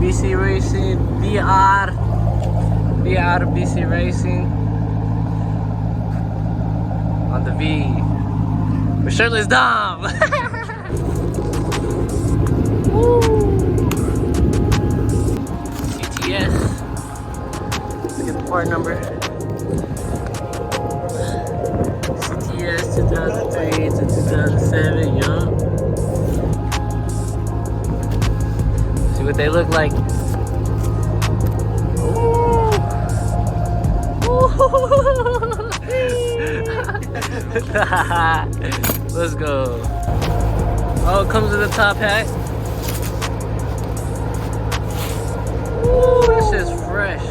BC Racing, VR BC Racing on the V. With shirtless Dom. CTS. Let's get the part number. CTS 2003 to 2007, yup. See what they look like. Let's go. Oh, it comes with a top hat. Ooh, this shit's fresh.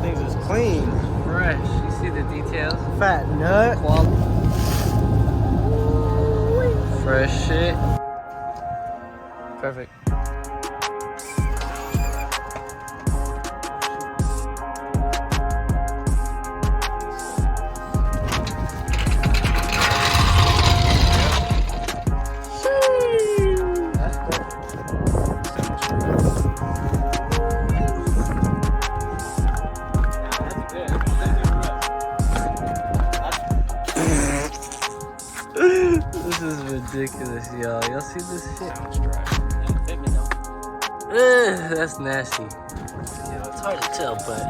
Things is clean. Fresh. You see the details? Fat nut. Quality. Fresh shit. Perfect. This is ridiculous, y'all. Y'all see this shit? Ugh, that's nasty. Yeah, it's hard to tell, but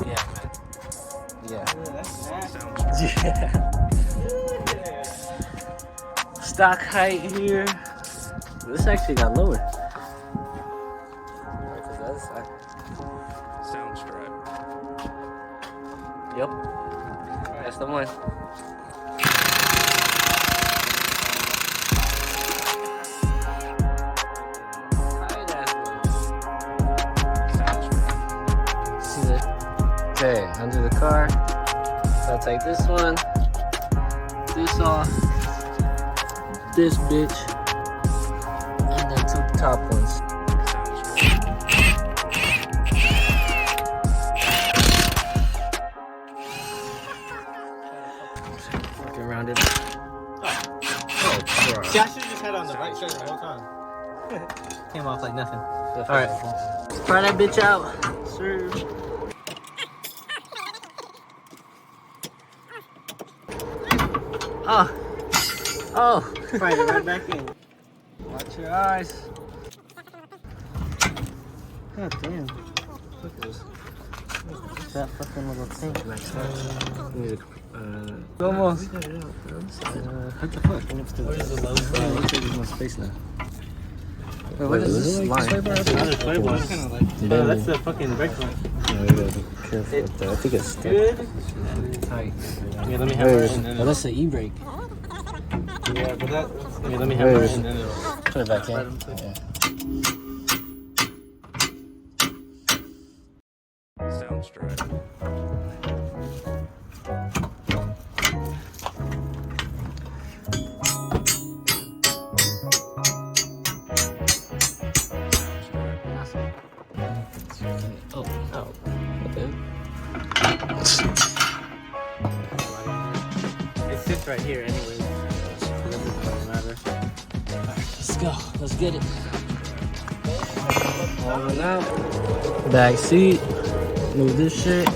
yeah, man. Yeah. Yeah. Stock height here. This actually got lower. Right to the other side. Sound stripe. Yep. That's the one. See the okay, under the car. So I'll take this one, this off, this bitch, and then two top ones. Rounded. Oh, See, I should have just had it on the right shirt the whole time. Came off like nothing. Alright. Try that bitch out. Sir. Oh. Oh. Fight it right back in. Watch your eyes. God damn. Look at this. That fucking little thing next time. Almost. What the fuck? What is the low Oh, looks like there's no space now. Wait, what is this line? That's kind of like. That's the fucking brake line. Yeah, we gotta be careful with that. I think it's Good. tight. Yeah, let me have it. Oh, that's the e-brake. Yeah, but that. Yeah, let me have it. And then it'll. Put it back in. Yeah. Sound stripe. Oh, oh. Okay. It sits right here, anyways. It doesn't matter. Let's go. Let's get it. Rolling out. Back seat. Move this shit.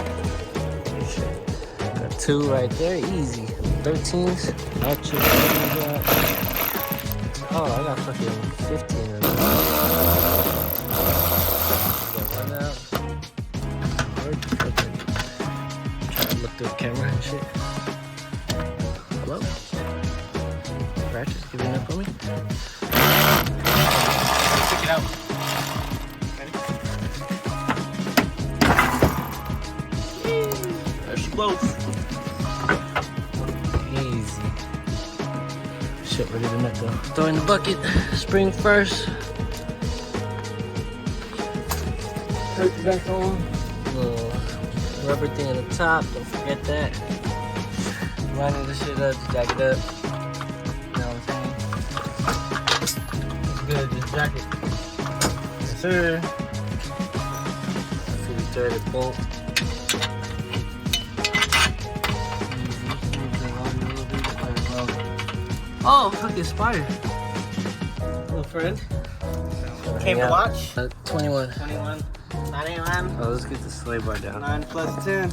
Got two right there. Easy. 13s. Not too bad. Oh, I got fucking 15 of them. One out. Try to look through the camera and shit. Hello? Ratchet, giving up on me? Check it out. There she blows. Easy. Shit, ready to net though. Throw in the bucket. Spring first. Turn it back on. Little rubber thing on the top. Don't forget that. Lining this shit up. Jack it up. You know what I'm saying? It's good, just jack it. Yes, sir. Fully threaded bolt. Oh, fucking spider. little friend. Came to watch. 21. 21. 9 a.m. Oh, let's get the sway bar down. 9 plus 10.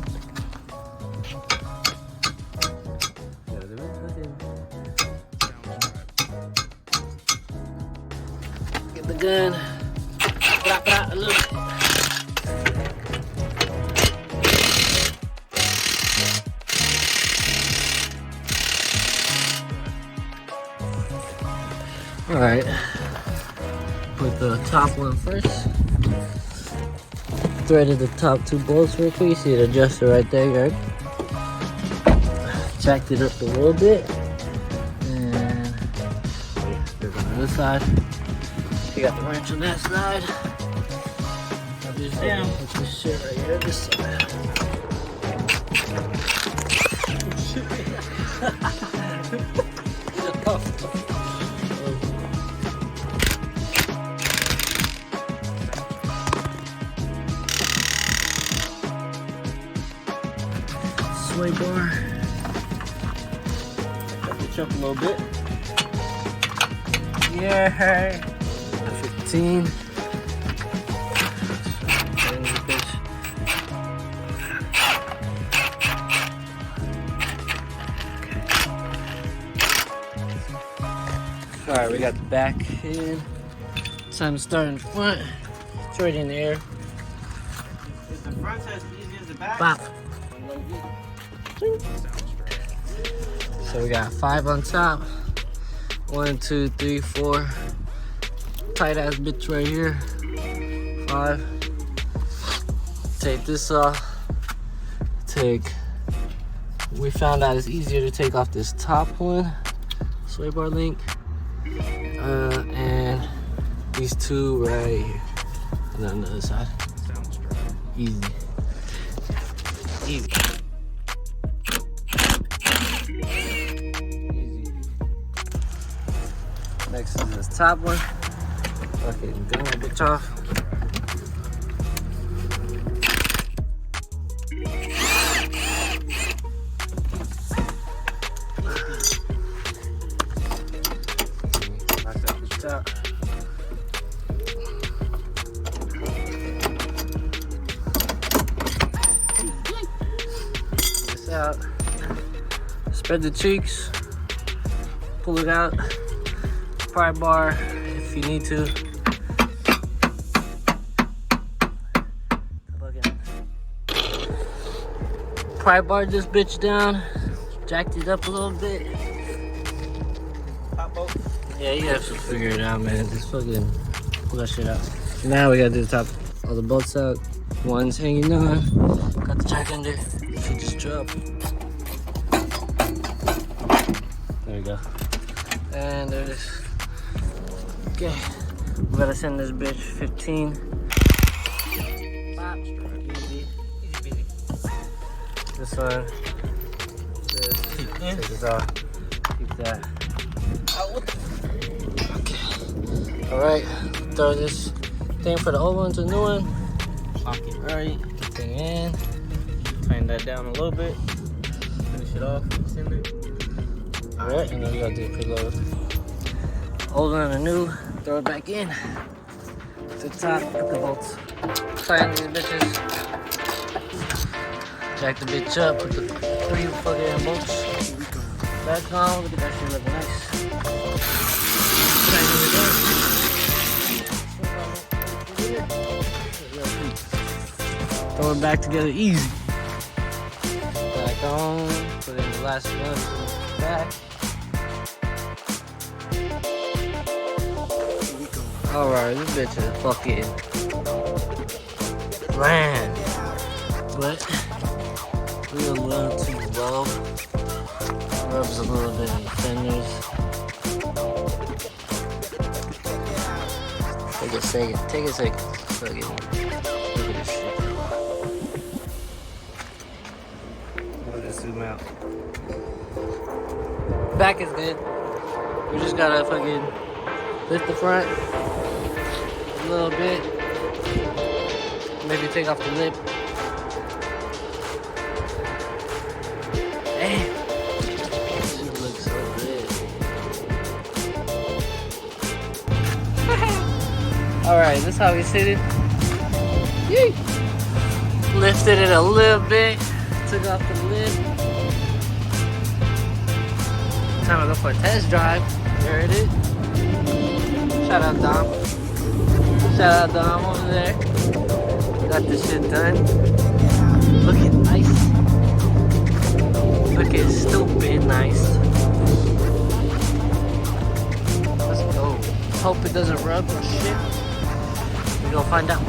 Get the gun. A little bit. Alright, put the top one first. Threaded the top 2 bolts real quick. You see the adjuster right there, right? Jacked it up a little bit. And there's on the other side. You got the wrench on that side. Put this down. Put this shit right here, this side. Sway bar. Got the chunk a little bit. Yeah. 15. Alright, we got the back in. Time to start in the front. It's right in the air. Is the front as easy as the back? Bop. So we got 5 on top. 1, 2, 3, 4. Tight ass bitch right here. 5. Take this off. We found out it's easier to take off this top one, sway bar link, and these 2 right here. And then on the other side. Easy. Easy. Next is this top one. Fucking gun that bitch off. Knock that bitch out. This out. Spread the cheeks. Pull it out. Pry bar if you need to. Pry bar this bitch down. Jacked it up a little bit. Top bolt. Yeah, you have to figure it out, man. Just fucking pull that shit out. Now we gotta do the top. All the bolts out. One's hanging on. Got the jack under. Should just drop. There we go. And there's. Okay, we gotta send this bitch 15. Bop. Easy. Easy peasy. This one. This. Take this off. Keep that. Okay. Alright, throw this thing for the old one to the new one. Lock it right. Thing in. Tighten that down a little bit. Finish it off. Send it. Alright, and then we gotta do a preload. Old one and the new. Throw it back in. To the top, put the bolts. Tighten these bitches. Jack the bitch up, put the 3 fucking bolts back on. Look at that shit looking nice. Tighten it up. Throw it back together easy. Back on, put in the last one back. Alright, this bitch is fucking bland. But we a little too low. Rubs a little bit in the fenders. Take a second. Take a second. Fucking look at this shit. Let me zoom out. Back is good. We just gotta fucking lift the front a little bit. Maybe take off the lip. Damn. This looks so good. Alright, this is how we seated. Yee! Lifted it a little bit. Took off the lid. Time to go for a test drive. There it is. Shout out Dom. Shout out Dom over there. Got this shit done. Looking nice. Looking stupid nice. Let's go. Hope it doesn't rub or shit. We're gonna find out.